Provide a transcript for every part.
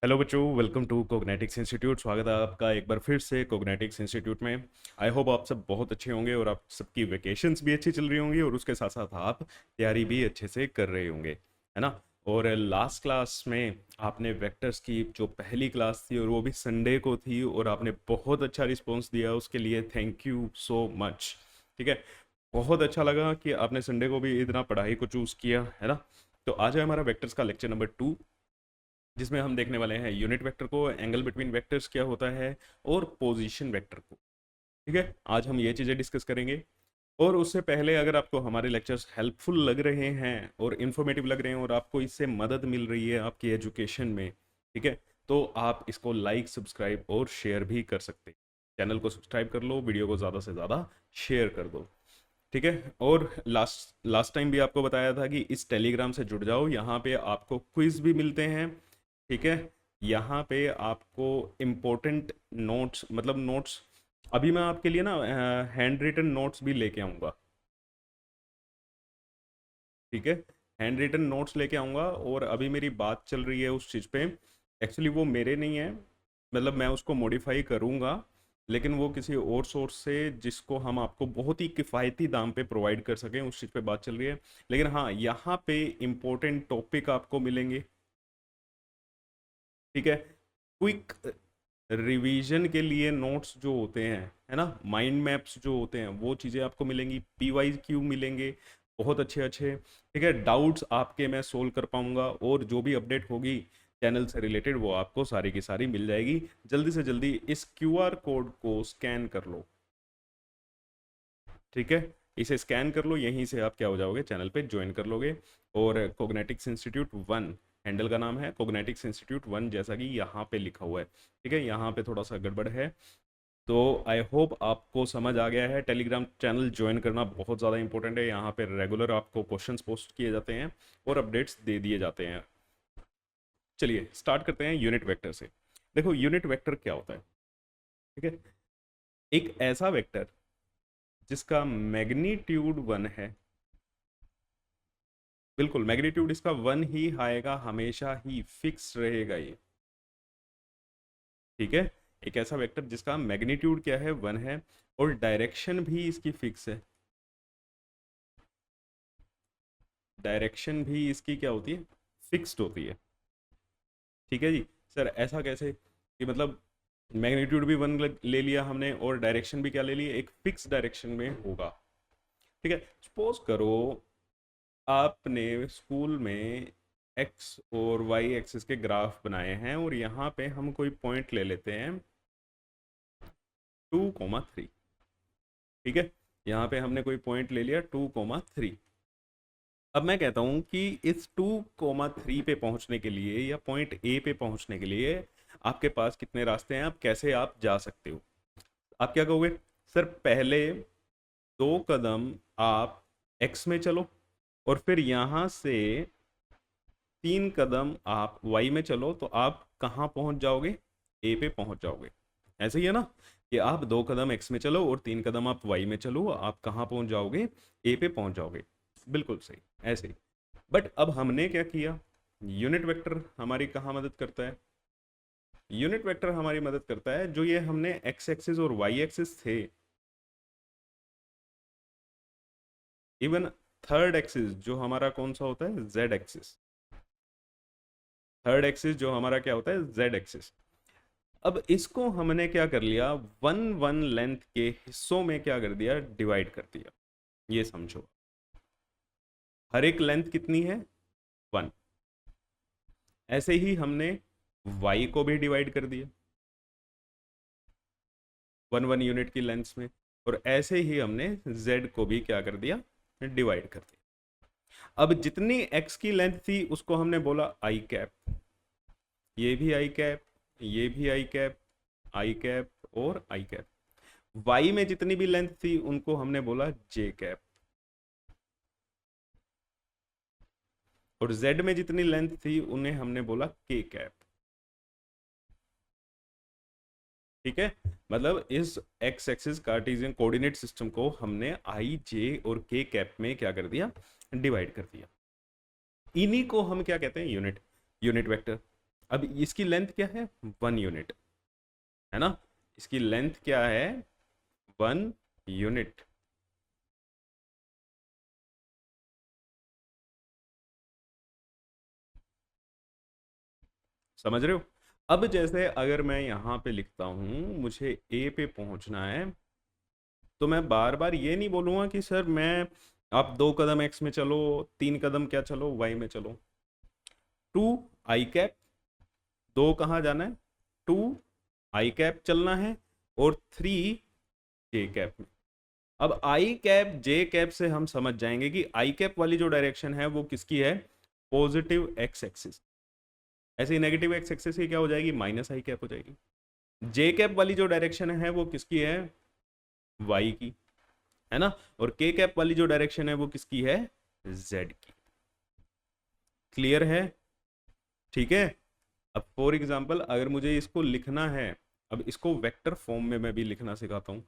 Hello बच्चों, welcome to कोग्नेटिक्स institute. स्वागत है आपका एक बार फिर से कोग्नेटिक्स इंस्टीट्यूट में। आई होप आप सब बहुत अच्छे होंगे और आप सबकी वेकेशंस भी अच्छी चल रही होंगी और उसके साथ साथ आप तैयारी भी अच्छे से कर रहे होंगे, है ना। और लास्ट क्लास में आपने वेक्टर्स की जो पहली क्लास थी और वो भी संडे को थी और आपने बहुत अच्छा रिस्पॉन्स दिया, उसके लिए थैंक यू सो मच। ठीक है, बहुत अच्छा लगा कि आपने संडे को भी इतना पढ़ाई को चूज़ किया, है ना। तो आज है हमारा वेक्टर्स का लेक्चर नंबर 2, जिसमें हम देखने वाले हैं यूनिट वेक्टर को, एंगल बिटवीन वेक्टर्स क्या होता है, और पोजीशन वेक्टर को। ठीक है, आज हम ये चीज़ें डिस्कस करेंगे। और उससे पहले अगर आपको हमारे लेक्चर्स हेल्पफुल लग रहे हैं और इन्फॉर्मेटिव लग रहे हैं और आपको इससे मदद मिल रही है आपकी एजुकेशन में, ठीक है, तो आप इसको लाइक, सब्सक्राइब और शेयर भी कर सकते हैं। चैनल को सब्सक्राइब कर लो, वीडियो को ज़्यादा से ज़्यादा शेयर कर दो। ठीक है, और लास्ट लास्ट टाइम भी आपको बताया था कि इस टेलीग्राम से जुड़ जाओ, यहाँ पे आपको क्विज भी मिलते हैं। ठीक है, यहाँ पे आपको इम्पोर्टेंट नोट्स, मतलब नोट्स, अभी मैं आपके लिए ना हैंड रिटन नोट्स भी लेके आऊँगा। ठीक है, हैंड रिटन नोट्स लेके आऊँगा और अभी मेरी बात चल रही है उस चीज़ पे। एक्चुअली वो मेरे नहीं है, मतलब मैं उसको मॉडिफाई करूँगा, लेकिन वो किसी और सोर्स से जिसको हम आपको बहुत ही किफ़ायती दाम पे प्रोवाइड कर सकें, उस चीज़ पे बात चल रही है। लेकिन हाँ, यहाँ पे इम्पोर्टेंट टॉपिक आपको मिलेंगे। ठीक है, क्विक रिवीजन के लिए नोट्स जो होते हैं, है ना, माइंड मैप्स जो होते हैं, वो चीज़ें आपको मिलेंगी। PYQ मिलेंगे बहुत अच्छे अच्छे। ठीक है, डाउट्स आपके मैं सोल्व कर पाऊंगा और जो भी अपडेट होगी चैनल से रिलेटेड वो आपको सारी की सारी मिल जाएगी। जल्दी से जल्दी इस QR कोड को स्कैन कर लो। ठीक है, इसे स्कैन कर लो, यहीं से आप क्या हो जाओगे, चैनल पे ज्वाइन कर लोगे। और कोग्नेटिक्स इंस्टीट्यूट 1 हैंडल का नाम है, कोग्नेटिक्स इंस्टीट्यूट 1, जैसा कि यहाँ पे लिखा हुआ है। ठीक है, यहाँ पे थोड़ा सा गड़बड़ है। तो आई होप आपको समझ आ गया है। टेलीग्राम चैनल ज्वाइन करना बहुत ज़्यादा इंपॉर्टेंट है, यहाँ पे रेगुलर आपको क्वेश्चंस पोस्ट किए जाते हैं और अपडेट्स दे दिए जाते हैं। चलिए स्टार्ट करते हैं यूनिट वेक्टर से। देखो, यूनिट वेक्टर क्या होता है। ठीक है, एक ऐसा वेक्टर जिसका मैग्नीट्यूड 1 है, बिल्कुल मैग्नीट्यूड इसका 1 ही आएगा, हमेशा ही फिक्स रहेगा ये। ठीक है, एक ऐसा वेक्टर जिसका मैग्नीट्यूड क्या है, 1 है, और डायरेक्शन भी इसकी फिक्स है। डायरेक्शन भी इसकी क्या होती है, फिक्स्ड होती है। ठीक है जी। सर ऐसा कैसे कि मतलब मैग्नीट्यूड भी 1 ले लिया हमने और डायरेक्शन भी क्या ले लिया, एक फिक्स डायरेक्शन में होगा। ठीक है, सपोज करो आपने स्कूल में एक्स और वाई एक्सिस के ग्राफ बनाए हैं और यहाँ पे हम कोई पॉइंट ले लेते हैं 2,3। ठीक है, यहाँ पे हमने कोई पॉइंट ले लिया 2,3। अब मैं कहता हूँ कि इस 2,3 पे पहुँचने के लिए या पॉइंट ए पे पहुँचने के लिए आपके पास कितने रास्ते हैं, आप कैसे आप जा सकते हो। आप क्या कहोगे, सर पहले 2 कदम आप एक्स में चलो और फिर यहाँ से 3 कदम आप वाई में चलो, तो आप कहाँ पहुँच जाओगे, ए पे पहुँच जाओगे। ऐसे ही है ना, कि आप 2 कदम एक्स में चलो और 3 कदम आप वाई में चलो, आप कहाँ पहुँच जाओगे, ए पे पहुँच जाओगे। बिल्कुल सही, ऐसे ही। बट अब हमने क्या किया, यूनिट वेक्टर हमारी कहाँ मदद करता है। यूनिट वेक्टर हमारी मदद करता है, जो ये हमने एक्स एक्सिस और वाई एक्सिस थे, इवन थर्ड एक्सिस जो हमारा कौन सा होता है, जेड एक्सिस। थर्ड एक्सिस जो हमारा क्या होता है, जेड एक्सिस। अब इसको हमने क्या कर लिया, 1 1 लेंथ के हिस्सों में क्या कर दिया, डिवाइड कर दिया। ये समझो, हर एक लेंथ कितनी है, 1। ऐसे ही हमने y को भी डिवाइड कर दिया 1 1 यूनिट की लेंथ में, और ऐसे ही हमने z को भी क्या कर दिया, डिवाइड कर दिया। अब जितनी x की लेंथ थी उसको हमने बोला आई कैप, ये भी आई कैप, ये भी आई कैप, आई कैप और आई कैप। y में जितनी भी लेंथ थी उनको हमने बोला जे कैप, और z में जितनी लेंथ थी उन्हें हमने बोला के कैप। ठीक है, मतलब इस x axis Cartesian coordinate system को हमने आई, जे और के कैप में क्या कर दिया, डिवाइड कर दिया। इन्हीं को हम क्या कहते हैं, यूनिट यूनिट वेक्टर। अब इसकी लेंथ क्या है, 1 यूनिट, है ना, इसकी लेंथ क्या है, 1 यूनिट। समझ रहे हो। अब जैसे अगर मैं यहाँ पे लिखता हूँ मुझे ए पे पहुंचना है, तो मैं बार बार ये नहीं बोलूंगा कि सर मैं, आप 2 कदम एक्स में चलो, 3 कदम क्या चलो वाई में चलो। 2 आई कैप, दो कहाँ जाना है, 2 आई कैप चलना है, और 3 जे कैप में। अब आई कैप जे कैप से हम समझ जाएंगे कि आई कैप वाली जो डायरेक्शन है वो किसकी है, पॉजिटिव एक्स एक्सिस। ऐसे ही नेगेटिव एक्स एक्सिस की क्या हो जाएगी, माइनस आई कैप हो जाएगी। जे कैप वाली जो डायरेक्शन है वो किसकी है, वाई की, है ना, और के कैप वाली जो डायरेक्शन है वो किसकी है, जेड की। क्लियर है, ठीक है। अब फॉर एग्जांपल अगर मुझे इसको लिखना है, अब इसको वेक्टर फॉर्म में मैं भी लिखना सिखाता हूं।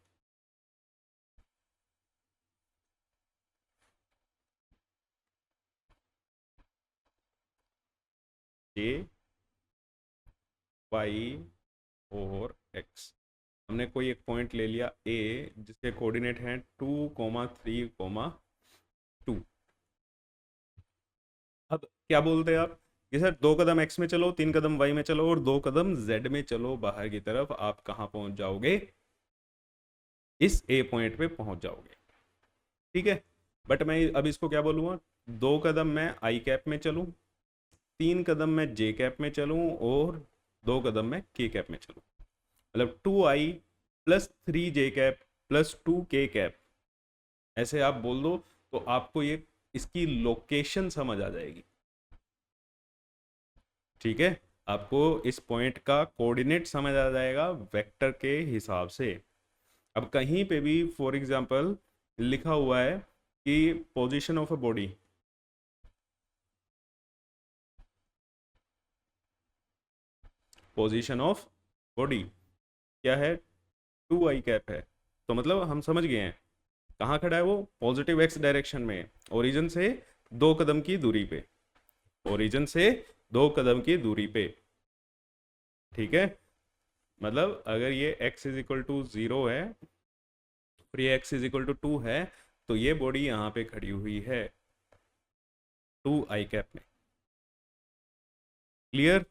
जे वाई और एक्स, हमने कोई एक पॉइंट ले लिया ए जिसके कोऑर्डिनेट हैं 2, 3, 2। अब क्या बोलते हैं आप कि सर 2 कदम एक्स में चलो, 3 कदम वाई में चलो, और 2 कदम जेड में चलो बाहर की तरफ, आप कहाँ पहुंच जाओगे, इस ए पॉइंट पे पहुंच जाओगे। ठीक है, बट मैं अब इसको क्या बोलूँगा, 2 कदम मैं आई कैप में चलूँ, 3 कदम मैं जे कैप में चलूँ, और 2 कदम मैं के कैप में चलूँ। मतलब 2i + 3 जे कैप +2 के कैप, ऐसे आप बोल दो तो आपको ये इसकी लोकेशन समझ आ जाएगी। ठीक है, आपको इस पॉइंट का कोऑर्डिनेट समझ आ जाएगा वेक्टर के हिसाब से। अब कहीं पे भी फॉर एग्जांपल लिखा हुआ है कि position of a body, position of body क्या है, 2i कैप है, तो मतलब हम समझ गए हैं कहाँ खड़ा है वो, पॉजिटिव एक्स डायरेक्शन में, ओरिजिन से 2 कदम की दूरी पे, ओरिजिन से 2 कदम की दूरी पे। ठीक है, मतलब अगर ये x = 0 है और ये x = 2 है, तो ये बॉडी यहाँ पे खड़ी हुई है 2i कैप में। क्लियर।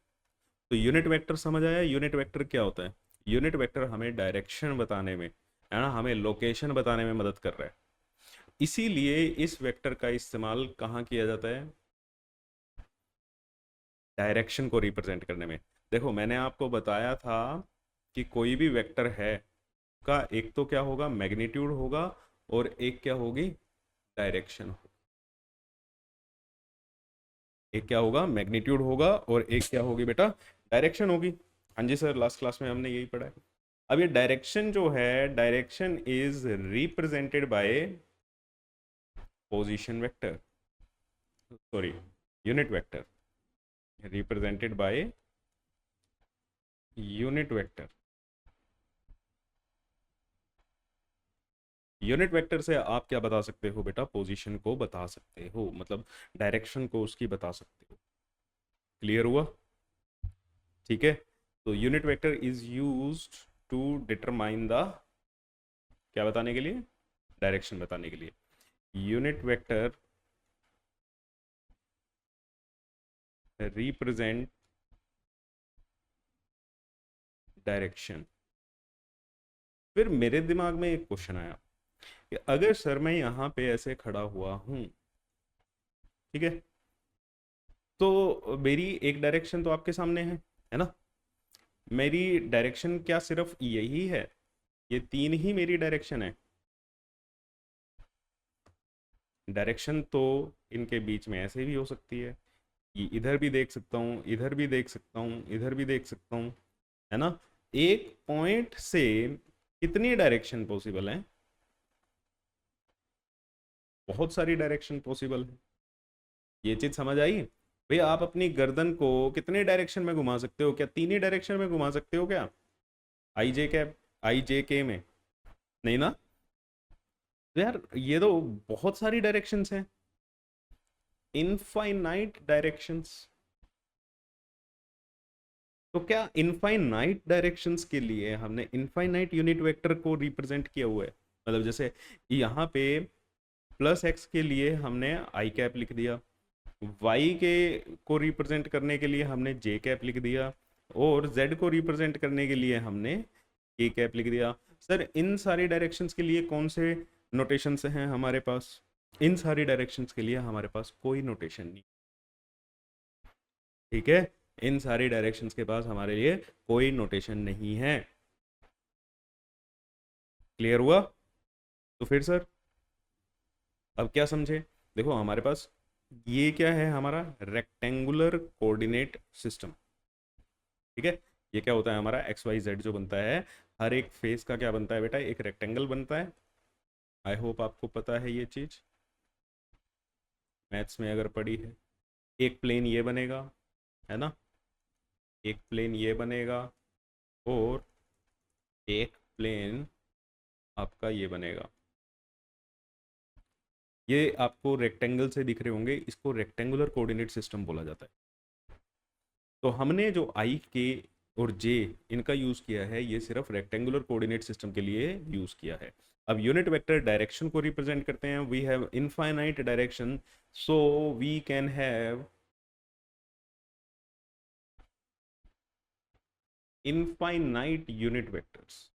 तो यूनिट वेक्टर समझ आया, यूनिट वेक्टर क्या होता है, यूनिट वेक्टर हमें डायरेक्शन बताने में, है ना, हमें लोकेशन बताने में मदद कर रहा है। इसीलिए इस वेक्टर का इस्तेमाल कहाँ किया जाता है, डायरेक्शन को रिप्रेजेंट करने में। देखो मैंने आपको बताया था कि कोई भी वेक्टर है का एक तो क्या होगा, मैग्नीट्यूड होगा, और एक क्या होगी, डायरेक्शन। एक क्या होगा, मैग्नीट्यूड होगा, और एक क्या होगी बेटा, डायरेक्शन होगी। हाँ जी सर, लास्ट क्लास में हमने यही पढ़ा है। अब ये डायरेक्शन जो है, direction is represented by position vector, sorry unit vector, represented by unit vector. Unit vector से आप क्या बता सकते हो बेटा, पोजीशन को बता सकते हो, मतलब डायरेक्शन को उसकी बता सकते हो। क्लियर हुआ, ठीक है। तो unit vector is used to determine the, क्या बताने के लिए, डायरेक्शन बताने के लिए। Unit vector represent direction. फिर मेरे दिमाग में एक क्वेश्चन आया कि अगर सर मैं यहाँ पे ऐसे खड़ा हुआ हूँ, ठीक है, तो मेरी एक डायरेक्शन तो आपके सामने है ना, मेरी डायरेक्शन क्या सिर्फ यही है, ये तीन ही मेरी डायरेक्शन है, डायरेक्शन तो इनके बीच में ऐसे भी हो सकती है, ये इधर भी देख सकता हूँ, इधर भी देख सकता हूँ, इधर भी देख सकता हूँ, है ना। एक पॉइंट से कितनी डायरेक्शन पॉसिबल है, बहुत सारी डायरेक्शन पॉसिबल है। ये चीज समझ आई भैया, आप अपनी गर्दन को कितने डायरेक्शन में घुमा सकते हो, क्या तीन ही डायरेक्शन में घुमा सकते हो क्या, आई जे के में, नहीं ना। तो यार ये तो बहुत सारी डायरेक्शंस हैं, इनफाइनाइट डायरेक्शंस। तो क्या इनफाइनाइट डायरेक्शंस के लिए हमने इनफाइनाइट यूनिट वेक्टर को रिप्रेजेंट किया हुआ है? मतलब जैसे यहाँ पे प्लस एक्स के लिए हमने आई कैप लिख दिया, वाई के को रिप्रेजेंट करने के लिए हमने जे कैप लिख दिया, और जेड को रिप्रेजेंट करने के लिए हमने के कैप लिख दिया। सर इन सारी डायरेक्शंस के लिए कौन से नोटेशंस हैं हमारे पास? इन सारी डायरेक्शंस के लिए हमारे पास कोई नोटेशन नहीं। ठीक है, इन सारी डायरेक्शंस के पास हमारे लिए कोई नोटेशन नहीं है। क्लियर हुआ? तो फिर सर अब क्या समझे? देखो हमारे पास ये क्या है, हमारा रेक्टेंगुलर कोऑर्डिनेट सिस्टम। ठीक है, ये क्या होता है, हमारा एक्स वाई जेड जो बनता है, हर एक फेस का क्या बनता है बेटा, एक रेक्टेंगल बनता है। आई होप आपको पता है ये चीज, मैथ्स में अगर पढ़ी है। एक प्लेन ये बनेगा, है ना, एक प्लेन ये बनेगा, और एक प्लेन आपका ये बनेगा। ये आपको रेक्टेंगल से दिख रहे होंगे, इसको रेक्टेंगुलर कोऑर्डिनेट सिस्टम बोला जाता है। तो हमने जो आई के और जे इनका यूज किया है, ये सिर्फ रेक्टेंगुलर कोऑर्डिनेट सिस्टम के लिए यूज किया है। अब यूनिट वेक्टर डायरेक्शन को रिप्रेजेंट करते हैं। We have infinite direction, so we can have infinite unit vectors.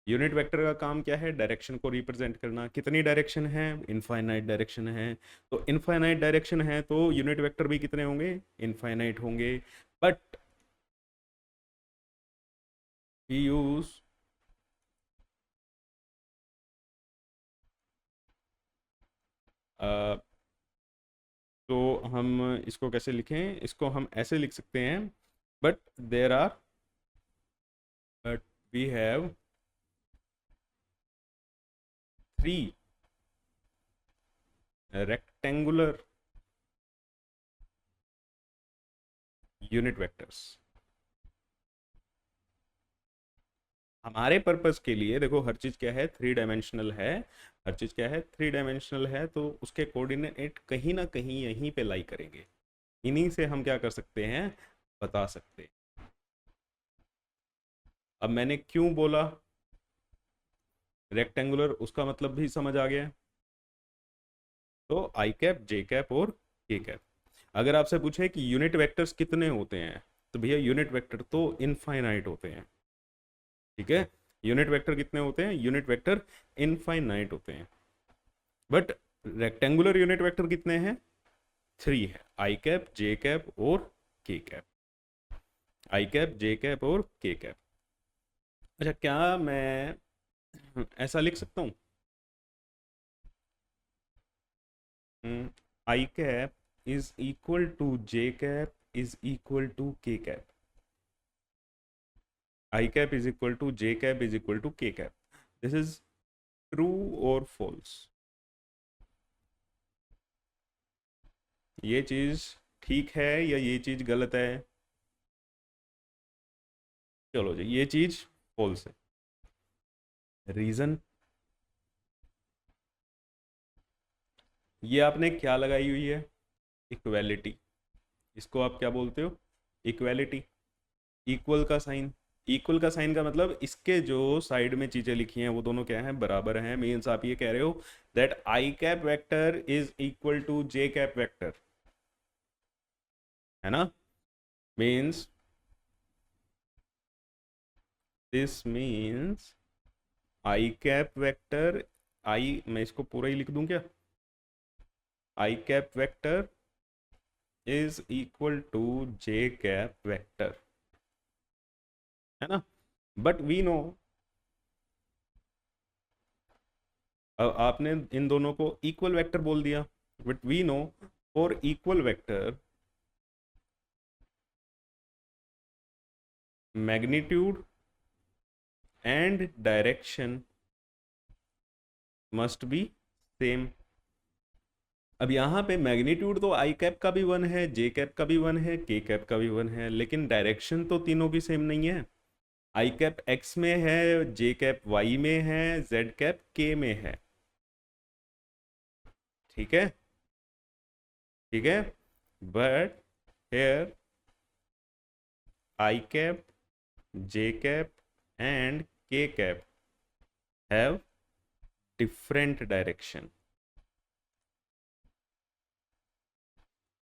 Unit vector का काम क्या है, डायरेक्शन को रिप्रेजेंट करना। कितनी डायरेक्शन है, इनफाइनाइट डायरेक्शन है। तो इनफाइनाइट डायरेक्शन है तो यूनिट वेक्टर भी कितने होंगे, इनफाइनाइट होंगे। बट वी यूज तो हम इसको कैसे लिखें, इसको हम ऐसे लिख सकते हैं, but there are, but we have three rectangular unit vectors. हमारे पर्पस के लिए देखो, हर चीज क्या है, थ्री डायमेंशनल है। हर चीज क्या है, थ्री डायमेंशनल है, तो उसके कोऑर्डिनेट कहीं ना कहीं यहीं पे लाई करेंगे। इन्हीं से हम क्या कर सकते हैं, बता सकते हैं। अब मैंने क्यों बोला रेक्टेंगुलर, उसका मतलब भी समझ आ गया। तो आई कैप, जे कैप और के कैप। अगर आपसे पूछे कि यूनिट वेक्टर्स कितने होते हैं, तो भैया यूनिट वेक्टर तो इनफाइनाइट होते हैं। ठीक है, यूनिट वेक्टर कितने होते हैं, यूनिट वेक्टर इनफाइनाइट होते हैं। बट रेक्टेंगुलर यूनिट वेक्टर कितने हैं, थ्री है, आई कैप, जे कैप और K cap. I cap, J cap और के कैप। अच्छा, क्या मैं ऐसा लिख सकता हूँ, I cap is equal to J cap is equal to K cap? I cap is equal to J cap is equal to K cap, this is true और false? ये चीज ठीक है या ये चीज गलत है? चलो जी, ये चीज फॉल्स है। रीजन, ये आपने क्या लगाई हुई है, इक्वेलिटी। इसको आप क्या बोलते हो, इक्वेलिटी। इक्वल का साइन, इक्वल का साइन का मतलब इसके जो साइड में चीजें लिखी हैं वो दोनों क्या हैं, बराबर हैं। मीन्स आप ये कह रहे हो that I cap vector is equal to J cap vector, है ना? Means, this means I cap vector, I मैं इसको पूरा ही लिख दूं क्या, I cap vector is equal to J cap vector, है ना? बट वी नो, अब आपने इन दोनों को इक्वल वेक्टर बोल दिया, but we know for equal vector magnitude and direction must be same. अब यहाँ पे मैग्नीट्यूड तो आई कैप का भी वन है, जे कैप का भी वन है, के कैप का भी वन है, लेकिन डायरेक्शन तो तीनों की सेम नहीं है। आई कैप एक्स में है, जे कैप वाई में है, जेड कैप के में है। ठीक है, ठीक है, but here I cap, J cap and K cap have different direction,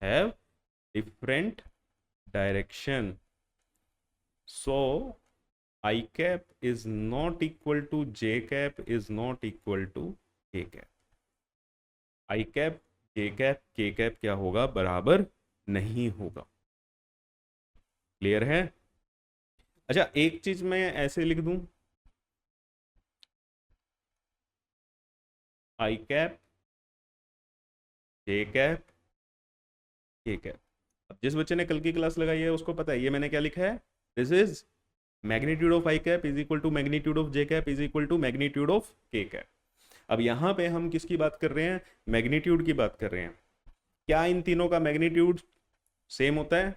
have different direction. So I cap is not equal to J cap is not equal to K cap. I cap, J cap, K cap क्या होगा? बराबर नहीं होगा. Clear है? अच्छा, एक चीज मैं ऐसे लिख दूं, I cap, J cap, K cap. अब जिस बच्चे ने कल की क्लास लगाई है उसको पता है ये मैंने क्या लिखा है. This is magnitude of I cap is equal to magnitude of J cap is equal to magnitude of K cap. अब यहां पे हम किसकी बात कर रहे हैं? मैग्नीट्यूड की बात कर रहे हैं. क्या इन तीनों का मैग्नीट्यूड सेम होता है?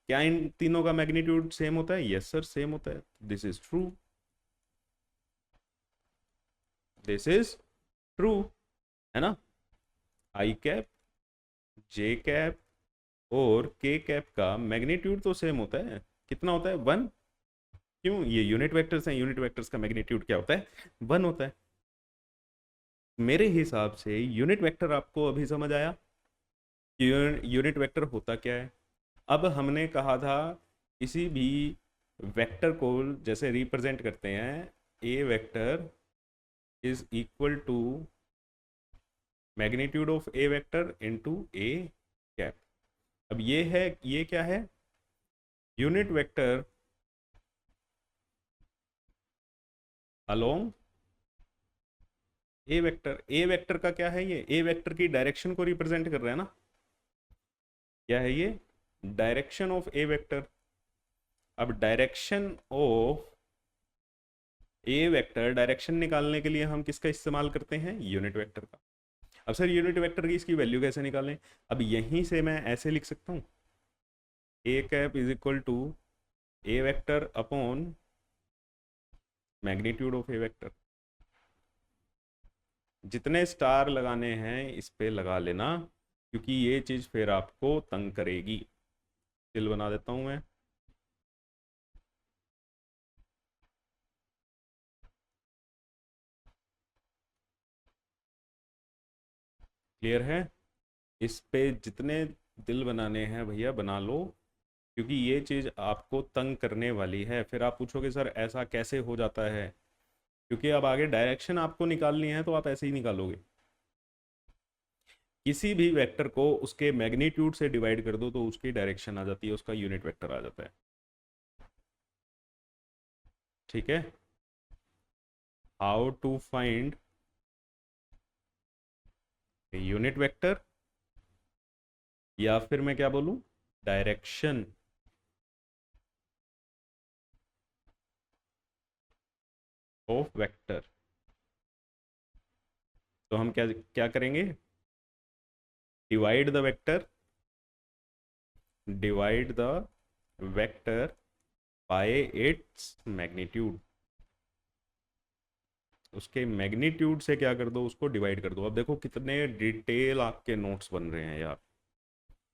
क्या इन तीनों का मैग्नीट्यूड सेम होता है? यस सर, सेम होता है. This is true, this is true, है ना. आई कैप, जे कैप और के कैप का मैग्नीट्यूड तो सेम होता है. कितना होता है? 1. क्यों? ये यूनिट वेक्टर्स हैं, यूनिट वेक्टर्स का मैग्नीट्यूड क्या होता है? 1 होता है. मेरे हिसाब से यूनिट वेक्टर आपको अभी समझ आया कि यूनिट वेक्टर होता क्या है. अब हमने कहा था किसी भी वेक्टर को जैसे रिप्रेजेंट करते हैं, A vector is equal to magnitude of A vector into A cap. अब ये है, ये क्या है? Unit vector along A vector. A vector का क्या है? ये ए वेक्टर की डायरेक्शन को रिप्रेजेंट कर रहा है ना. क्या है ये? Direction of A vector. अब direction of A vector, direction निकालने के लिए हम किसका इस्तेमाल करते हैं? यूनिट वेक्टर का. अब सर यूनिट वेक्टर की इसकी वैल्यू कैसे निकालें? अब यहीं से मैं ऐसे लिख सकता हूँ, A cap is equal to A vector upon magnitude of A vector. जितने स्टार लगाने हैं इस पे लगा लेना, क्योंकि ये चीज़ फिर आपको तंग करेगी. दिल बना देता हूं मैं. क्लियर है? इस पे जितने दिल बनाने हैं भैया बना लो, क्योंकि ये चीज़ आपको तंग करने वाली है. फिर आप पूछोगे सर ऐसा कैसे हो जाता है? क्योंकि अब आगे डायरेक्शन आपको निकालनी है तो आप ऐसे ही निकालोगे. किसी भी वेक्टर को उसके मैग्नीट्यूड से डिवाइड कर दो तो उसकी डायरेक्शन आ जाती है, उसका यूनिट वेक्टर आ जाता है. ठीक है. How to find unit vector, या फिर मैं क्या बोलूं, डायरेक्शन ऑफ वेक्टर. तो हम क्या क्या करेंगे? Divide the vector, divide the vector by its magnitude. उसके मैग्नीट्यूड से क्या कर दो? उसको डिवाइड कर दो. अब देखो कितने डिटेल आपके नोट्स बन रहे हैं यार.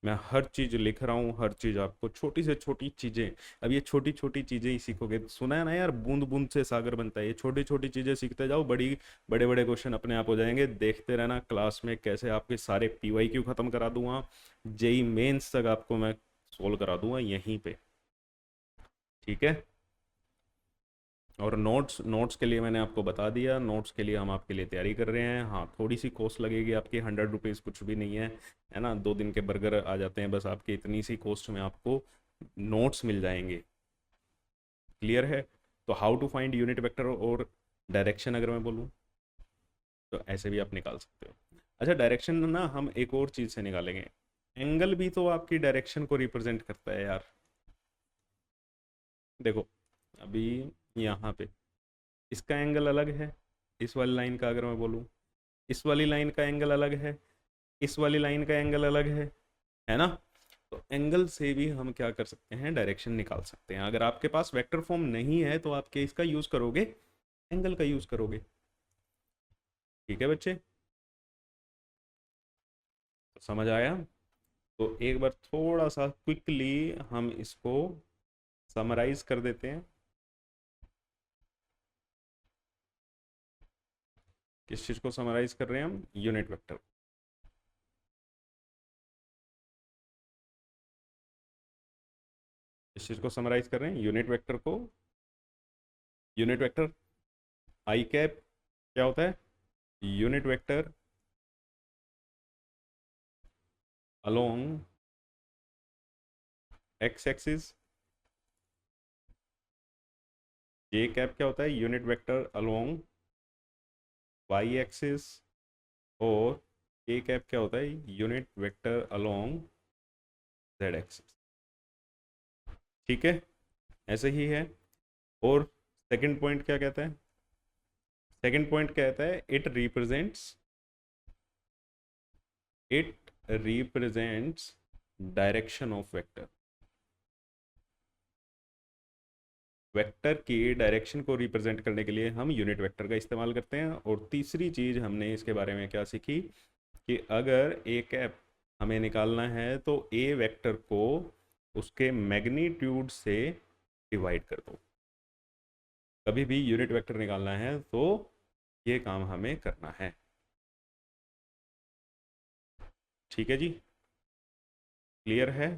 मैं हर चीज़ लिख रहा हूँ, हर चीज़ आपको, छोटी से छोटी चीज़ें. अब ये छोटी छोटी चीज़ें ही सीखोगे. सुना है ना यार, बूंद बूंद से सागर बनता है. ये छोटी छोटी चीज़ें सीखते जाओ, बड़े बड़े क्वेश्चन अपने आप हो जाएंगे. देखते रहना क्लास में कैसे आपके सारे PYQ ख़त्म करा दूंगा, जेई मेंस तक आपको मैं सोल्व करा दूंगा यहीं पे. ठीक है. और नोट्स, नोट्स के लिए मैंने आपको बता दिया. नोट्स के लिए हम आपके लिए तैयारी कर रहे हैं. हाँ, थोड़ी सी कॉस्ट लगेगी आपकी, 100 रुपीज़ कुछ भी नहीं है ना. 2 दिन के बर्गर आ जाते हैं बस आपके. इतनी सी कॉस्ट में आपको नोट्स मिल जाएंगे. क्लियर है? तो how to find unit vector और डायरेक्शन अगर मैं बोलूँ तो ऐसे भी आप निकाल सकते हो. अच्छा, डायरेक्शन ना हम एक और चीज़ से निकालेंगे. एंगल भी तो आपकी डायरेक्शन को रिप्रेजेंट करता है यार. देखो अभी यहाँ पे इसका एंगल अलग है, इस वाली लाइन का अगर मैं बोलूँ, इस वाली लाइन का एंगल अलग है, इस वाली लाइन का एंगल अलग है ना. तो एंगल से भी हम क्या कर सकते हैं? डायरेक्शन निकाल सकते हैं. अगर आपके पास वेक्टर फॉर्म नहीं है तो आप इसका यूज करोगे, एंगल का यूज करोगे. ठीक है बच्चे, तो समझ आया? तो एक बार थोड़ा सा क्विकली हम इसको समराइज कर देते हैं। किस चीज को समराइज कर रहे हैं हम? Unit vector. किस चीज को समराइज कर रहे हैं? यूनिट वेक्टर को। यूनिट वेक्टर आई कैप क्या होता है? Unit vector along X axis. J cap क्या होता है? Unit vector along Y axis. और के कैप क्या होता है? Unit vector along Z axis. ठीक है, ऐसे ही है। और सेकंड पॉइंट क्या कहता है? सेकंड पॉइंट कहता है it represents direction of vector. Vector की डायरेक्शन को रिप्रेजेंट करने के लिए हम यूनिट वेक्टर का इस्तेमाल करते हैं। और तीसरी चीज हमने इसके बारे में क्या सीखी कि अगर ए कैप हमें निकालना है तो ए वेक्टर को उसके मैग्नीट्यूड से डिवाइड कर दो। कभी भी यूनिट वेक्टर निकालना है तो ये काम हमें करना है। ठीक है जी, क्लियर है?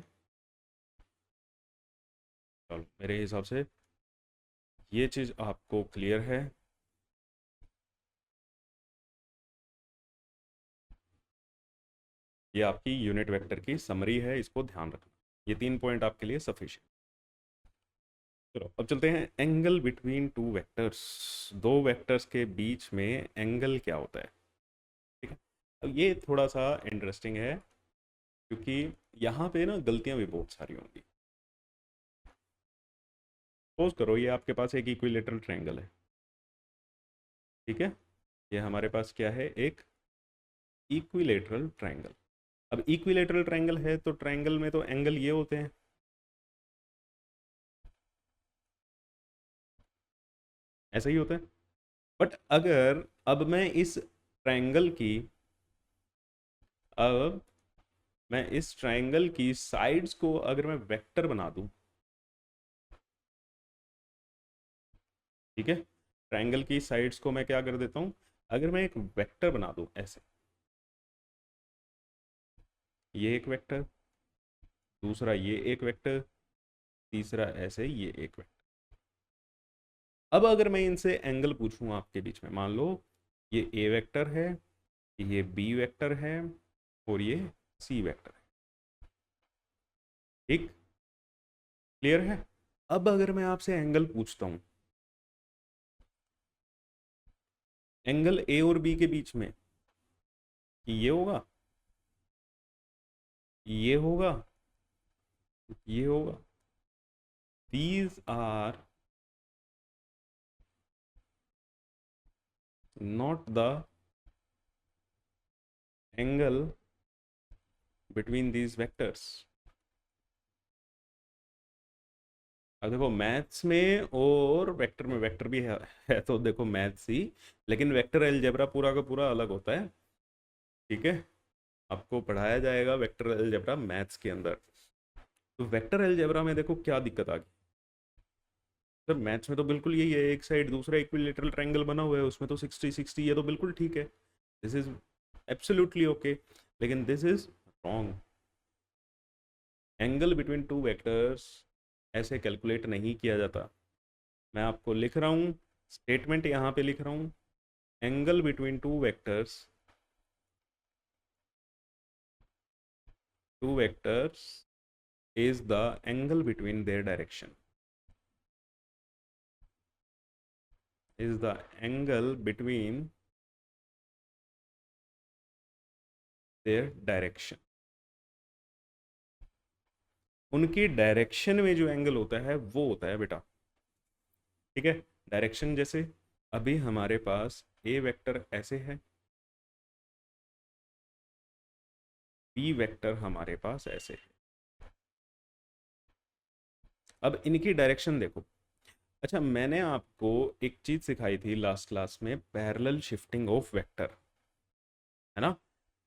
चलो, मेरे हिसाब से ये चीज आपको क्लियर है। ये आपकी यूनिट वेक्टर की समरी है, इसको ध्यान रखना। ये 3 पॉइंट आपके लिए सफिशिएंट। चलो अब चलते हैं एंगल बिटवीन टू वेक्टर्स। दो वेक्टर्स के बीच में एंगल क्या होता है? ठीक है, अब ये थोड़ा सा इंटरेस्टिंग है क्योंकि यहाँ पे ना गलतियां भी बहुत सारी होंगी। सपोज करो ये आपके पास एक इक्विलेटरल ट्रायंगल है। ठीक है, ये हमारे पास क्या है? एक इक्विलेटरल ट्रायंगल। अब इक्विलेटरल ट्रायंगल है तो ट्रायंगल में तो एंगल ये होते हैं। ऐसा ही होता है। बट अगर अब मैं इस ट्रायंगल की अब मैं इस ट्रायंगल की साइड्स को अगर मैं वेक्टर बना दूं। ठीक है, ट्रायंगल की साइड्स को मैं क्या कर देता हूं? अगर मैं एक वेक्टर बना दूं ऐसे, ये एक वेक्टर, दूसरा ये एक वेक्टर, तीसरा ऐसे ये एक वेक्टर। अब अगर मैं इनसे एंगल पूछूं आपके बीच में, मान लो ये ए वेक्टर है, ये बी वेक्टर है और ये सी वेक्टर है। ठीक, क्लियर है? अब अगर मैं आपसे एंगल पूछता हूं, एंगल ए और बी के बीच में, ये होगा, ये होगा, ये होगा। these are not the angle between these vectors। अब देखो मैथ्स में और वेक्टर में, वेक्टर भी है तो देखो मैथ्स ही, लेकिन वेक्टर अलजेब्रा पूरा का पूरा अलग होता है। ठीक है, आपको पढ़ाया जाएगा वेक्टर अलजेब्रा मैथ्स के अंदर। तो वेक्टर अलजेब्रा में देखो क्या दिक्कत आ गई। सर मैथ्स में तो बिल्कुल यही है, एक साइड दूसरा इक्विलेटरल ट्रायंगल बना हुआ है, उसमें तो 60-60, ये तो बिल्कुल ठीक है, दिस इज एब्सोल्युटली ओके। लेकिन this is wrong. Angle between two vectors ऐसे कैलकुलेट नहीं किया जाता। मैं आपको लिख रहा हूँ, स्टेटमेंट यहाँ पे लिख रहा हूँ। Angle between two vectors is the angle between their direction, is the angle between their direction। उनकी डायरेक्शन में जो एंगल होता है वो होता है बेटा। ठीक है, डायरेक्शन जैसे अभी हमारे पास ए वेक्टर ऐसे है, बी वेक्टर हमारे पास ऐसे है। अब इनकी डायरेक्शन देखो। अच्छा, मैंने आपको एक चीज सिखाई थी लास्ट क्लास में, पैरेलल शिफ्टिंग ऑफ वेक्टर, है ना?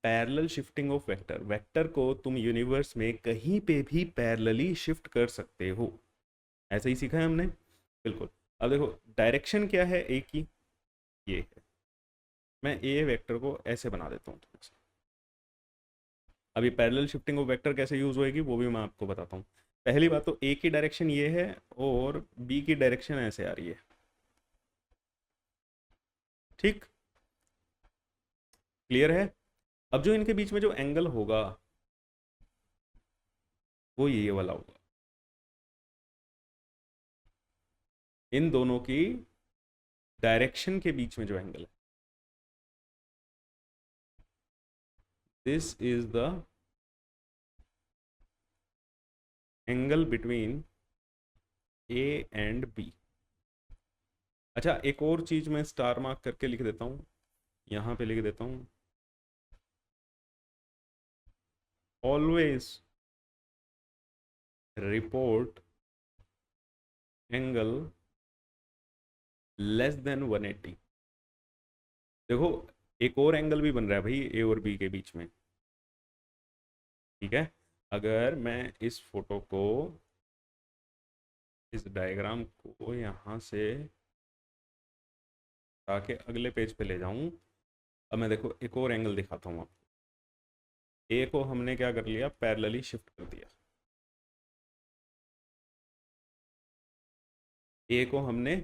Parallel shifting of vector, vector को तुम यूनिवर्स में कहीं पे भी पैरेलली शिफ्ट कर सकते हो। ऐसा ही सीखा है हमने, बिल्कुल। अब देखो डायरेक्शन क्या है ए की, ये है। मैं ए वेक्टर को ऐसे बना देता हूँ थोड़ा सा। अभी पैरेलल शिफ्टिंग ऑफ वेक्टर कैसे यूज होएगी वो भी मैं आपको बताता हूँ। पहली बात तो ए की डायरेक्शन ये है और बी की डायरेक्शन ऐसे आ रही है, ठीक, क्लियर है। अब जो इनके बीच में जो एंगल होगा वो ये वाला होगा, इन दोनों की डायरेक्शन के बीच में जो एंगल है, this is the angle between A and B. अच्छा एक और चीज मैं स्टार मार्क करके लिख देता हूं, यहां पे लिख देता हूं, always report angle less than 180। देखो एक और एंगल भी बन रहा है भाई ए और बी के बीच में, ठीक है। अगर मैं इस फोटो को, इस डायग्राम को यहाँ से आके अगले पेज पे ले जाऊं, अब मैं देखो एक और एंगल दिखाता हूँ आपको। ए को हमने क्या कर लिया, पैरेलली शिफ्ट कर दिया, ए को हमने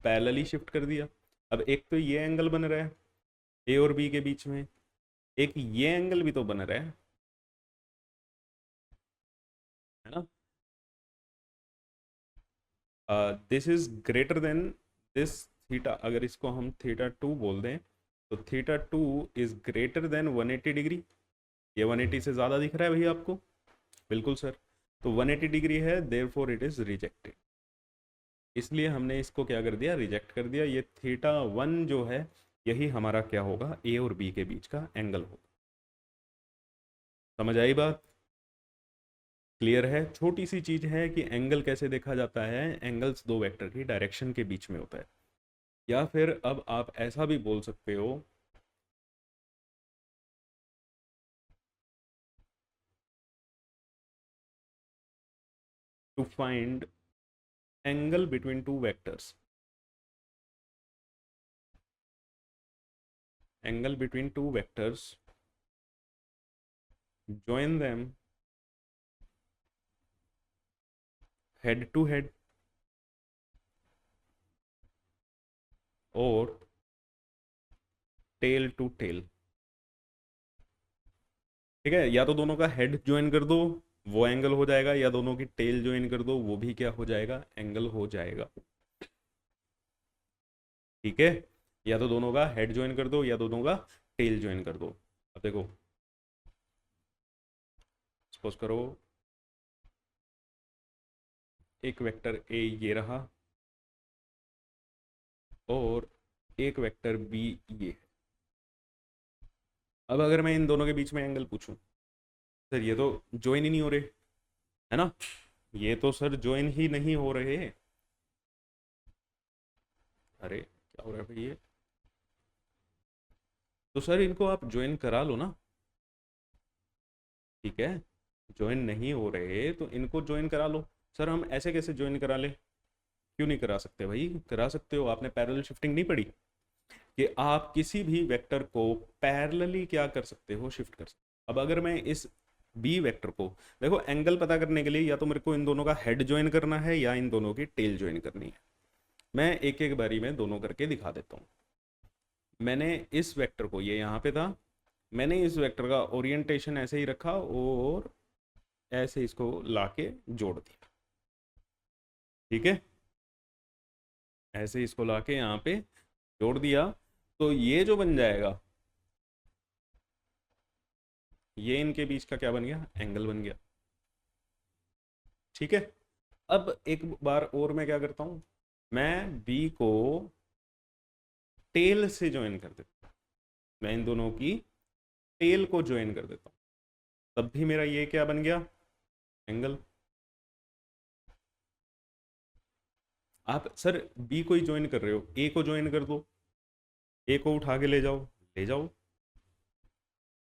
पैरेलली शिफ्ट कर दिया। अब एक तो ये एंगल बन रहा है ए और बी के बीच में, एक ये एंगल भी तो बन रहा है ना। This is greater than this theta, अगर इसको हम थीटा टू बोल दें तो theta two is greater than 180 degree. ये 180 से ज़्यादा दिख रहा है भैया आपको, बिल्कुल सर। तो 180 डिग्री है, देयरफॉर इट इज रिजेक्टेड, इसलिए हमने इसको क्या कर दिया, रिजेक्ट कर दिया। ये थीटा वन जो है यही हमारा क्या होगा, ए और बी के बीच का एंगल होगा। समझ आई बात, क्लियर है। छोटी सी चीज है कि एंगल कैसे देखा जाता है, एंगल्स दो वेक्टर की डायरेक्शन के बीच में होता है। या फिर अब आप ऐसा भी बोल सकते हो, to find angle between two vectors, angle between two vectors, join them head to head और टेल टू टेल, ठीक है। या तो दोनों का हेड ज्वाइन कर दो वो एंगल हो जाएगा, या दोनों की टेल ज्वाइन कर दो वो भी क्या हो जाएगा, एंगल हो जाएगा, ठीक है। या तो दोनों का हेड ज्वाइन कर दो या दोनों का टेल ज्वाइन कर दो। अब देखो सपोज करो एक वेक्टर ए ये रहा और एक वेक्टर बी ये है। अब अगर मैं इन दोनों के बीच में एंगल पूछूं, सर ये तो ज्वाइन ही नहीं हो रहे, है ना, ये तो सर ज्वाइन ही नहीं हो रहे। अरे क्या हो रहा है भाई ये, तो सर इनको आप ज्वाइन करा लो ना, ठीक है। ज्वाइन नहीं हो रहे तो इनको ज्वाइन करा लो। सर हम ऐसे कैसे ज्वाइन करा ले, क्यों नहीं करा सकते भाई, करा सकते हो। आपने पैरेलल शिफ्टिंग नहीं पढ़ी कि आप किसी भी वेक्टर को पैरेलली क्या कर सकते हो, शिफ्ट कर सकते हो। अब अगर मैं इस बी वेक्टर को, देखो एंगल पता करने के लिए या तो मेरे को इन दोनों का हेड ज्वाइन करना है या इन दोनों की टेल ज्वाइन करनी है। मैं एक एक बारी में दोनों करके दिखा देता हूँ। मैंने इस वेक्टर को, ये यहाँ पे था, मैंने इस वेक्टर का ओरिएंटेशन ऐसे ही रखा और ऐसे इसको लाके जोड़ दिया, ठीक है। ऐसे इसको लाके यहाँ पे जोड़ दिया तो ये जो बन जाएगा, ये इनके बीच का क्या बन गया, एंगल बन गया, ठीक है। अब एक बार और मैं क्या करता हूं, मैं बी को टेल से ज्वाइन कर देता हूं, मैं इन दोनों की टेल को ज्वाइन कर देता हूं, तब भी मेरा ये क्या बन गया, एंगल। आप सर बी को ही ज्वाइन कर रहे हो, ए को ज्वाइन कर दो, ए को उठा के ले जाओ, ले जाओ,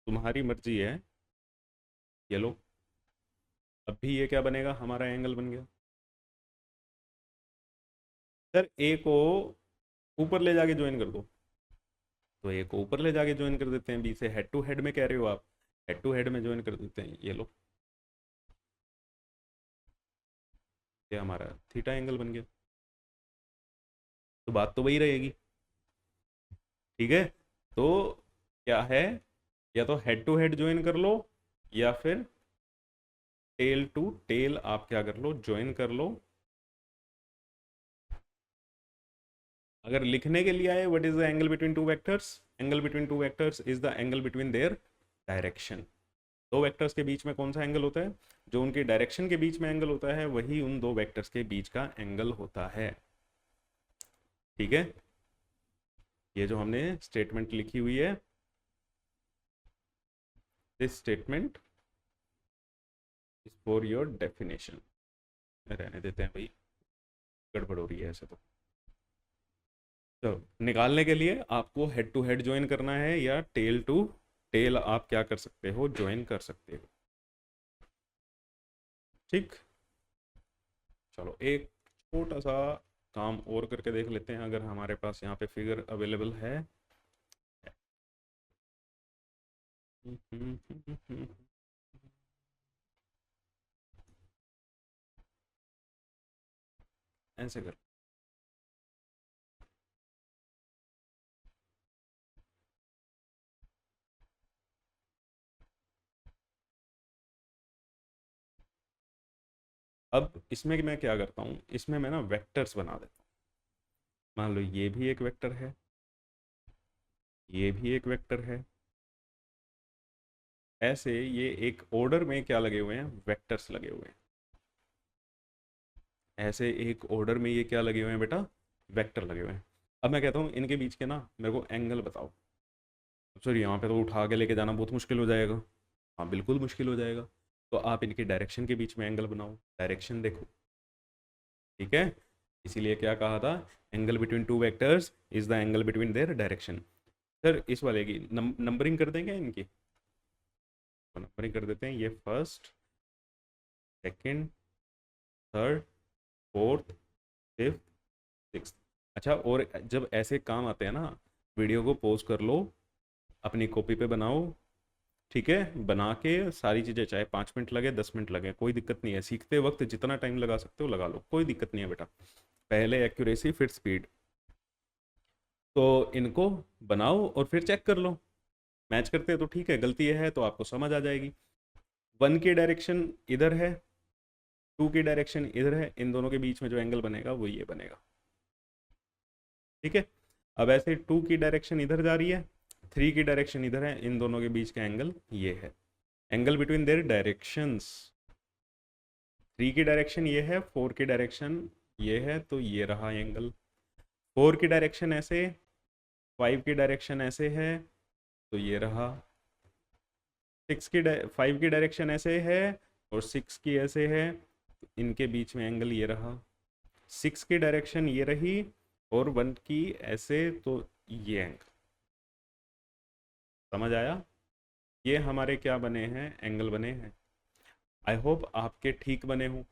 तुम्हारी मर्जी है। ये लो, अब भी ये क्या बनेगा, हमारा एंगल बन गया। सर ए को ऊपर ले जाके ज्वाइन कर दो, तो ए को ऊपर ले जाके ज्वाइन कर देते हैं, बी से हेड टू हेड में कह रहे हो आप, हेड टू हेड में ज्वाइन कर देते हैं, ये लो, ये हमारा थीटा एंगल बन गया। तो बात तो वही रहेगी, ठीक है। तो क्या है, या तो हेड टू हेड ज्वाइन कर लो, या फिर टेल टू टेल आप क्या कर लो, ज्वाइन कर लो। अगर लिखने के लिए आए, what is the angle between two vectors, angle between two vectors is the angle between their direction. दो वेक्टर्स के बीच में कौन सा एंगल होता है, जो उनके डायरेक्शन के बीच में एंगल होता है, वही उन दो वेक्टर्स के बीच का एंगल होता है, ठीक है। ये जो हमने स्टेटमेंट लिखी हुई है, this statement is for your definition. रहने देते हैं भाई, गड़बड़ हो रही है ऐसे तो। चलो, निकालने के लिए आपको हेड टू हेड ज्वाइन करना है, या टेल टू टेल आप क्या कर सकते हो, ज्वाइन कर सकते हो, ठीक। चलो एक छोटा सा काम और करके देख लेते हैं, अगर हमारे पास यहाँ पे फिगर अवेलेबल है। ऐसे कर, अब इसमें मैं क्या करता हूँ, इसमें मैं ना वेक्टर्स बना देता हूँ। मान लो ये भी एक वेक्टर है, ये भी एक वेक्टर है, ऐसे ये एक ऑर्डर में क्या लगे हुए हैं, वेक्टर्स लगे हुए हैं। ऐसे एक ऑर्डर में ये क्या लगे हुए हैं बेटा, वेक्टर लगे हुए हैं। अब मैं कहता हूँ इनके बीच के ना मेरे को एंगल बताओ। सर यहाँ पे तो उठा के लेके जाना बहुत मुश्किल हो जाएगा। हाँ बिल्कुल मुश्किल हो जाएगा। तो आप इनके डायरेक्शन के बीच में एंगल बनाओ, डायरेक्शन देखो, ठीक है। इसीलिए क्या कहा था, angle between two vectors is the angle between their direction. Sir इस वाले की नंबरिंग कर देंगे इनकी, तो नंबरिंग कर देते हैं, ये first, second, third, fourth, fifth, sixth. अच्छा, और जब ऐसे काम आते हैं ना, वीडियो को पॉज कर लो, अपनी कॉपी पे बनाओ, ठीक है, बना के सारी चीज़ें, चाहे 5 मिनट लगे 10 मिनट लगे, कोई दिक्कत नहीं है, सीखते वक्त जितना टाइम लगा सकते हो लगा लो, कोई दिक्कत नहीं है बेटा। पहले एक्यूरेसी फिर स्पीड। तो इनको बनाओ और फिर चेक कर लो, मैच करते हैं तो ठीक है, गलती है तो आपको समझ आ जाएगी। 1 की डायरेक्शन इधर है, 2 की डायरेक्शन इधर है, इन दोनों के बीच में जो एंगल बनेगा वो ये बनेगा, ठीक है। अब ऐसे 2 की डायरेक्शन इधर जा रही है, 3 की डायरेक्शन इधर है, इन दोनों के बीच का एंगल ये है, एंगल बिटवीन देयर डायरेक्शंस। 3 की डायरेक्शन ये है, 4 की डायरेक्शन ये है, तो ये रहा एंगल। 4 की डायरेक्शन ऐसे, 5 की डायरेक्शन ऐसे है, तो ये रहा। 5 की डायरेक्शन ऐसे है और 6 की ऐसे है, तो इनके बीच में एंगल ये रहा। 6 की डायरेक्शन ये रही और 1 की ऐसे, तो ये एंगल। समझ आया, ये हमारे क्या बने हैं, एंगल बने हैं। आई होप आपके ठीक बने हो,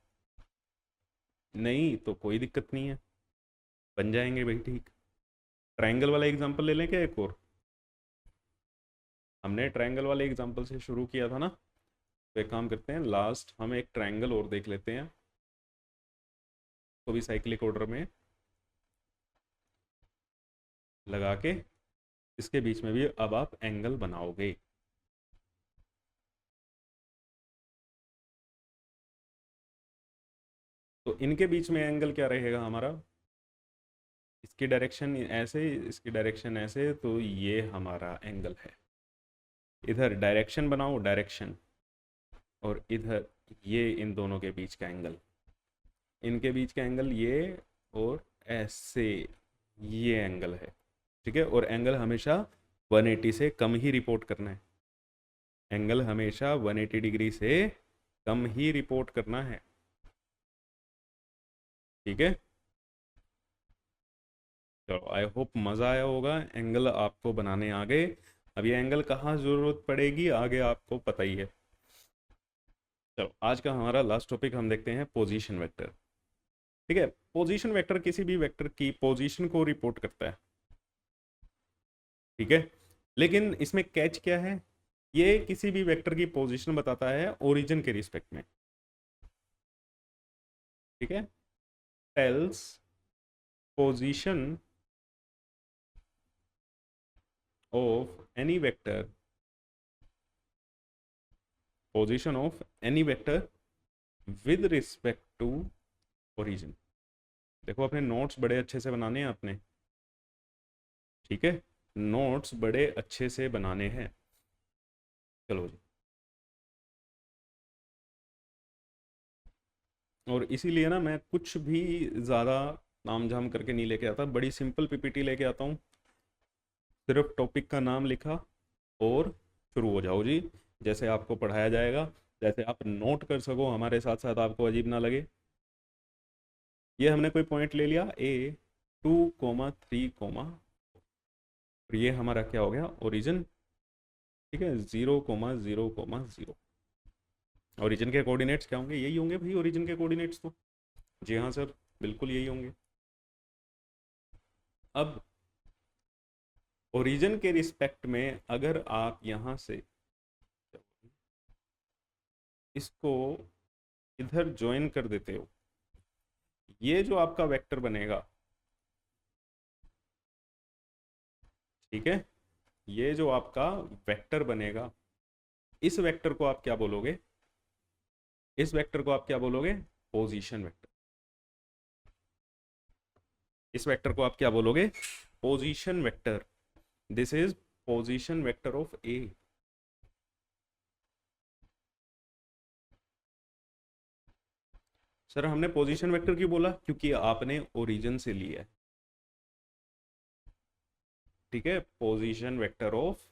नहीं तो कोई दिक्कत नहीं है, बन जाएंगे भाई ठीक। ट्रायंगल वाला एग्जांपल ले लें क्या एक और, हमने ट्रायंगल वाले एग्जांपल से शुरू किया था ना, तो एक काम करते हैं, लास्ट हम एक ट्रायंगल और देख लेते हैं, तो भी साइक्लिक ऑर्डर में लगा के इसके बीच में भी अब आप एंगल बनाओगे। तो इनके बीच में एंगल क्या रहेगा हमारा, इसकी डायरेक्शन ऐसे, इसकी डायरेक्शन ऐसे, तो ये हमारा एंगल है। इधर डायरेक्शन बनाओ, डायरेक्शन, और इधर ये इन दोनों के बीच का एंगल, इनके बीच का एंगल ये, और ऐसे ये एंगल है, ठीक है। और एंगल हमेशा 180 से कम ही रिपोर्ट करना है, एंगल हमेशा 180 डिग्री से कम ही रिपोर्ट करना है, ठीक है। चलो आई होप मज़ा आया होगा, एंगल आपको बनाने आ गए। अब ये एंगल कहाँ ज़रूरत पड़ेगी आगे आपको पता ही है। चलो आज का हमारा लास्ट टॉपिक हम देखते हैं, पोजीशन वेक्टर। ठीक है, पोजीशन वेक्टर किसी भी वेक्टर की पोजीशन को रिपोर्ट करता है, ठीक है, लेकिन इसमें कैच क्या है, ये किसी भी वेक्टर की पोजीशन बताता है ओरिजिन के रिस्पेक्ट में, ठीक है, tells position of any vector, position of any vector with respect to origin. देखो अपने नोट्स बड़े अच्छे से बनाने हैं आपने, ठीक है, नोट्स बड़े अच्छे से बनाने हैं। चलो जी, और इसीलिए ना मैं कुछ भी ज़्यादा तामझाम करके नहीं लेके आता, बड़ी सिंपल पीपीटी लेके आता हूँ, सिर्फ टॉपिक का नाम लिखा और शुरू हो जाओ जी, जैसे आपको पढ़ाया जाएगा, जैसे आप नोट कर सको हमारे साथ साथ, आपको अजीब ना लगे। ये हमने कोई पॉइंट ले लिया A2, 3, और ये हमारा क्या हो गया, ओरिजिन, ठीक है, 0, 0, 0। ओरिजिन के कोऑर्डिनेट्स क्या होंगे, यही होंगे भाई ओरिजिन के कोऑर्डिनेट्स तो, जी हाँ सर, बिल्कुल यही होंगे। अब ओरिजिन के रिस्पेक्ट में अगर आप यहाँ से इसको इधर ज्वाइन कर देते हो, ये जो आपका वेक्टर बनेगा, ठीक है, ये जो आपका वेक्टर बनेगा, इस वेक्टर को आप क्या बोलोगे, इस वेक्टर को आप क्या बोलोगे, पोजीशन वेक्टर। इस वेक्टर को आप क्या बोलोगे, position vector. This is position vector of A. Sir हमने पोजीशन वेक्टर क्यों बोला, क्योंकि आपने ओरिजिन से लिया है, ठीक है, position vector of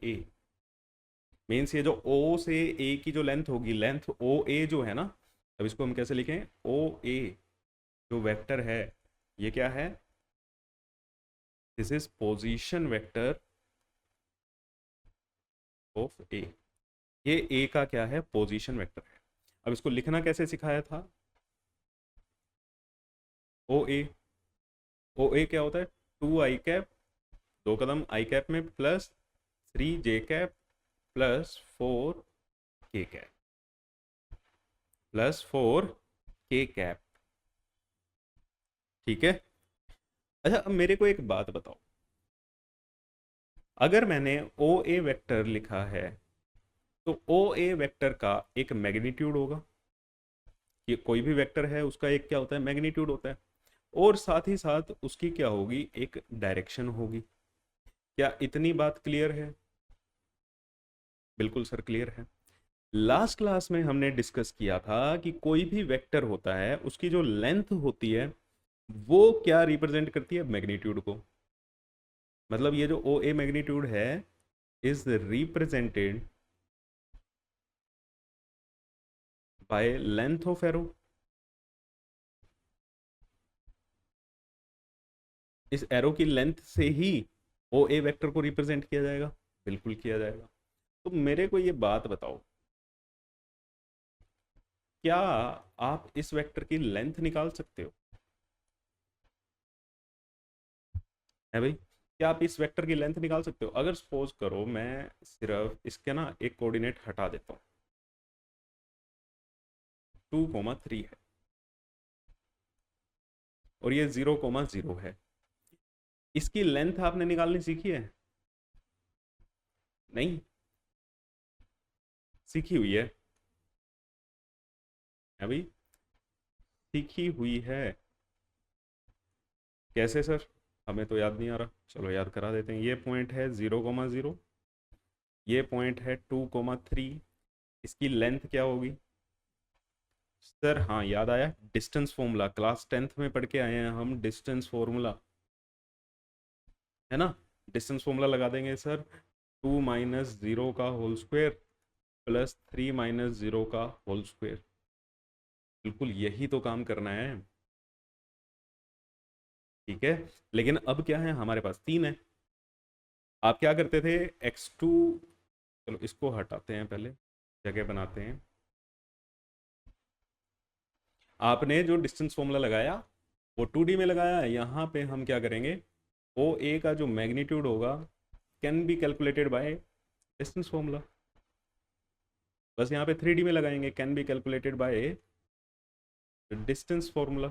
A means ये जो ओ से ए की जो लेंथ होगी, लेंथ ओ ए जो है ना, अब इसको हम कैसे लिखें, ओ ए जो वेक्टर है, ये क्या है, this is position vector of A. ये ए का क्या है, पोजीशन वेक्टर है। अब इसको लिखना कैसे सिखाया था, ओ ए, ओ ए क्या होता है, 2 i कैप, 2 कदम आई कैप में, plus 3 j cap, plus 4 k cap, plus 4 k cap, ठीक है। अच्छा अब मेरे को एक बात बताओ, अगर मैंने ओ ए वेक्टर लिखा है, तो ओ ए वेक्टर का एक मैग्नीट्यूड होगा, ये कोई भी वेक्टर है उसका एक क्या होता है, मैग्नीट्यूड होता है, और साथ ही साथ उसकी क्या होगी, एक डायरेक्शन होगी। क्या इतनी बात क्लियर है, बिल्कुल सर क्लियर है। लास्ट क्लास में हमने डिस्कस किया था कि कोई भी वेक्टर होता है उसकी जो लेंथ होती है वो क्या रिप्रेजेंट करती है, मैग्नीट्यूड को। मतलब ये जो ओ ए मैग्नीट्यूड है is represented by length of arrow. इस एरो की लेंथ से ही ओ ए वेक्टर को रिप्रेजेंट किया जाएगा, बिल्कुल किया जाएगा। तो मेरे को ये बात बताओ, क्या आप इस वेक्टर की लेंथ निकाल सकते हो, है भाई, क्या आप इस वेक्टर की लेंथ निकाल सकते हो। अगर सपोज करो मैं सिर्फ इसके ना एक कोऑर्डिनेट हटा देता हूँ, 2, 3 है और ये 0, 0 है, इसकी लेंथ आपने निकालनी सीखी है, नहीं सीखी हुई है भाई, सीखी हुई है। कैसे सर, हमें तो याद नहीं आ रहा, चलो याद करा देते हैं। ये पॉइंट है 0, 0, ये पॉइंट है 2, 3, इसकी लेंथ क्या होगी सर, हाँ याद आया, डिस्टेंस फॉर्मूला, क्लास 10th में पढ़ के आए हैं हम, डिस्टेंस फॉर्मूला है ना, डिस्टेंस फॉर्मूला लगा देंगे सर, 2 - 0 का होल स्क्वायर प्लस 3 - 0 का होल स्क्वायर, बिल्कुल यही तो काम करना है, ठीक है। लेकिन अब क्या है, हमारे पास 3 है, आप क्या करते थे, x2, चलो इसको हटाते हैं, पहले जगह बनाते हैं। आपने जो डिस्टेंस फॉर्मूला लगाया वो 2D में लगाया, यहाँ पे हम क्या करेंगे, ओ ए का जो मैग्नीट्यूड होगा can be calculated by distance formula. बस यहाँ पे 3D में लगाएंगे, can be calculated by distance formula.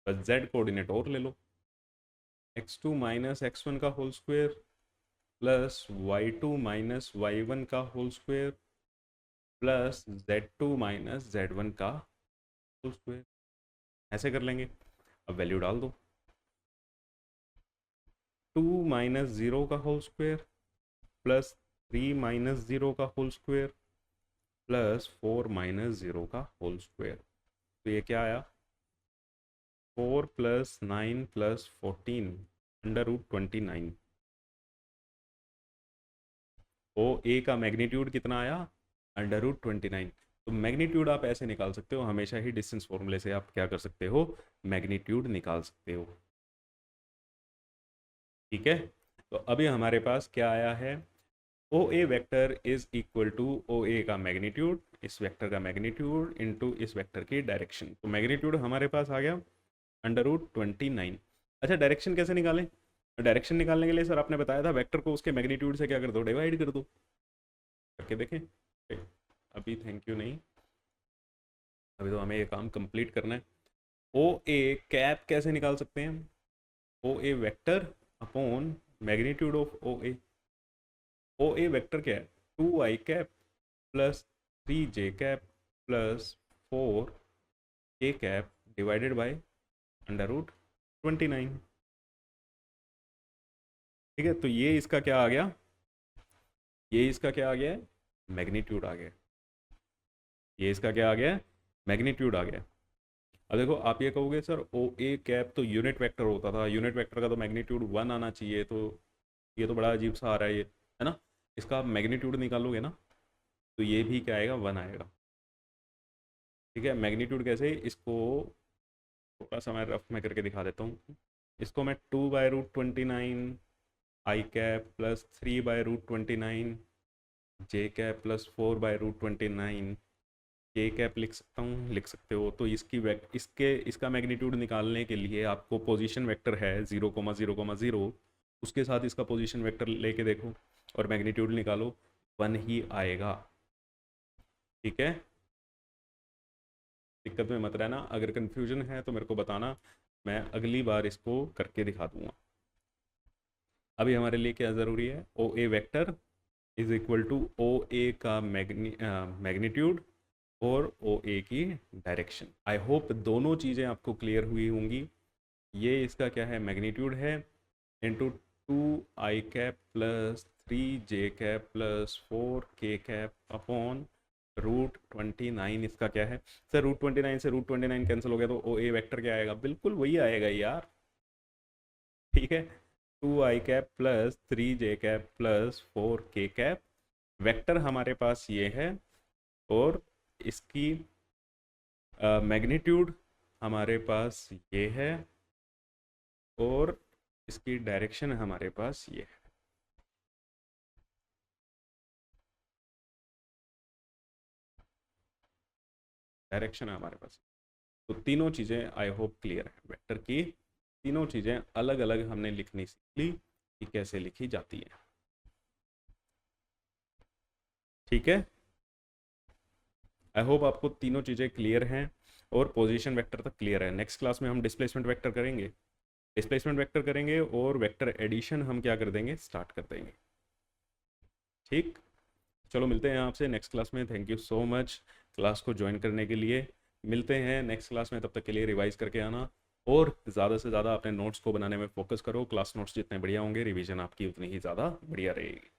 बस z कोऑर्डिनेट और ले लो, x2 माइनस x1 का whole square plus y2 minus y1 का whole square plus z2 minus z1 का होल स्क्वायर। ऐसे कर लेंगे। अब वैल्यू डाल दो, 2 माइनस 0 का होल स्क्वायर प्लस 3 माइनस 0 का होल स्क्वायर प्लस 4 माइनस 0 का होल स्क्वायर। तो ये क्या आया, 4 plus 9 plus 14 under root 29। O A का मैग्नीट्यूड कितना आया, अंडर रूट 29। तो मैग्नीट्यूड आप ऐसे निकाल सकते हो, हमेशा ही डिस्टेंस फॉर्मूले से आप क्या कर सकते हो, मैग्नीट्यूड निकाल सकते हो। ठीक है, तो अभी हमारे पास क्या आया है, O A vector is equal to O A का मैग्नीट्यूड, इस वेक्टर का मैग्नीट्यूड इनटू इस वेक्टर की डायरेक्शन। तो मैग्नीट्यूड हमारे पास आ गया अंडर रूट 29। अच्छा, डायरेक्शन कैसे निकालें? डायरेक्शन निकालने के लिए सर आपने बताया था वेक्टर को उसके मैग्नीट्यूड से क्या कर दो, डिवाइड कर दो। करके देखें? अभी थैंक यू नहीं, अभी तो हमें ये काम कंप्लीट करना है। ओ ए कैप कैसे निकाल सकते हैं, O A vector upon magnitude of O A. O A vector क्या है, 2i cap plus 3j cap plus 4k cap divided by under root 29। ठीक है, तो ये इसका क्या आ गया, ये इसका क्या आ गया, मैग्नीट्यूड आ गया। ये इसका क्या आ गया, मैग्नीट्यूड आ गया। अब देखो आप ये कहोगे सर ओ ए कैप तो यूनिट वेक्टर होता था, यूनिट वेक्टर का तो मैग्नीट्यूड 1 आना चाहिए, तो ये तो बड़ा अजीब सा आ रहा है ये, है ना। इसका आप मैग्नीट्यूड निकालोगे ना तो ये भी क्या आएगा, 1 आएगा। ठीक है, मैग्नीट्यूड कैसे, इसको थोड़ा सा मैं रफ में करके दिखा देता हूँ। इसको मैं 2 by root 29 I cap plus 3 by root 29 J cap plus 4 by root 29 K cap लिख सकता हूँ, लिख सकते हो। तो इसका मैग्नीट्यूड निकालने के लिए आपको पोजीशन वेक्टर है 0,0,0, उसके साथ इसका पोजीशन वेक्टर लेके देखो और मैग्नीट्यूड निकालो, 1 ही आएगा। ठीक है, दिक्कत में मत रहना, अगर कन्फ्यूजन है तो मेरे को बताना, मैं अगली बार इसको करके दिखा दूंगा। अभी हमारे लिए क्या ज़रूरी है, O A vector is equal to O A का मैग्नीट्यूड और ओ ए की डायरेक्शन। आई होप दोनों चीज़ें आपको क्लियर हुई होंगी। ये इसका क्या है, मैग्नीट्यूड है into 2i cap plus 3j cap plus 4k cap upon root 29। इसका क्या है सर, रूट 29 से रूट 29 कैंसिल हो गया तो ओ ए वेक्टर क्या आएगा, बिल्कुल वही आएगा यार। ठीक है, 2i cap plus 3j cap plus 4k cap, vector हमारे पास ये है और इसकी मैग्नीट्यूड हमारे पास ये है और इसकी डायरेक्शन हमारे पास ये है। डायरेक्शन है हमारे पास। तो तीनों चीज़ें आई होप क्लियर है, वेक्टर की तीनों चीज़ें अलग अलग हमने लिखनी सीख ली कि कैसे लिखी जाती है। ठीक है, आई होप आपको तीनों चीज़ें क्लियर हैं और पोजीशन वेक्टर तक क्लियर है। नेक्स्ट क्लास में हम डिस्प्लेसमेंट वेक्टर करेंगे, डिस्प्लेसमेंट वेक्टर करेंगे और वेक्टर एडिशन हम क्या कर देंगे, स्टार्ट कर देंगे। ठीक, चलो मिलते हैं आपसे नेक्स्ट क्लास में। Thank you so much class को ज्वाइन करने के लिए। मिलते हैं नेक्स्ट क्लास में, तब तक के लिए रिवाइज करके आना और ज़्यादा से ज़्यादा अपने नोट्स को बनाने में फोकस करो। क्लास नोट्स जितने बढ़िया होंगे रिवीजन आपकी उतनी ही ज़्यादा बढ़िया रहेगी।